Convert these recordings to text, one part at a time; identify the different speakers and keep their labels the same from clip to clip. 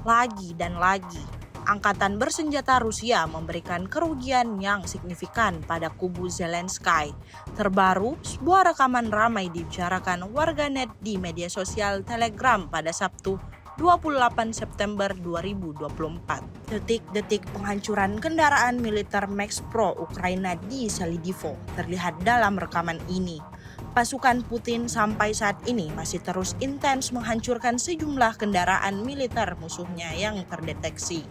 Speaker 1: Lagi dan lagi, Angkatan Bersenjata Rusia memberikan kerugian yang signifikan pada kubu Zelensky. Terbaru, sebuah rekaman ramai dibicarakan warganet di media sosial Telegram pada Sabtu 28 September 2024. Detik-detik penghancuran kendaraan militer Max Pro Ukraina di Selidivo terlihat dalam rekaman ini. Pasukan Putin sampai saat ini masih terus intens menghancurkan sejumlah kendaraan militer musuhnya yang terdeteksi.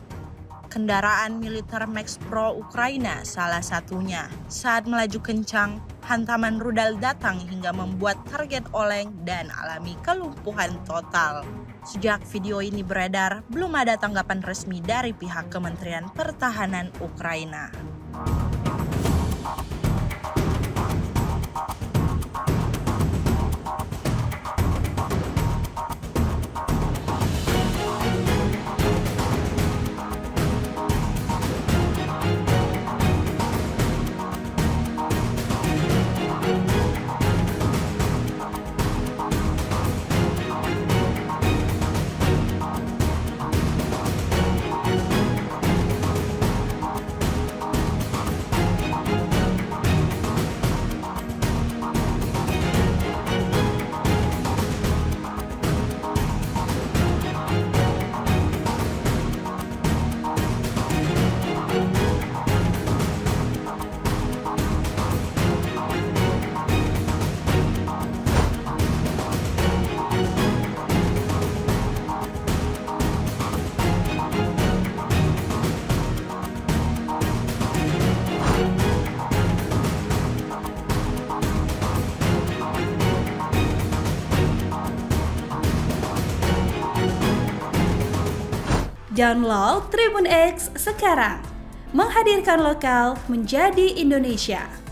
Speaker 1: Kendaraan militer Max Pro Ukraina salah satunya. Saat melaju kencang, hantaman rudal datang hingga membuat target oleng dan alami kelumpuhan total. Sejak video ini beredar, belum ada tanggapan resmi dari pihak Kementerian Pertahanan Ukraina.
Speaker 2: Download Tribun X sekarang, menghadirkan lokal menjadi Indonesia.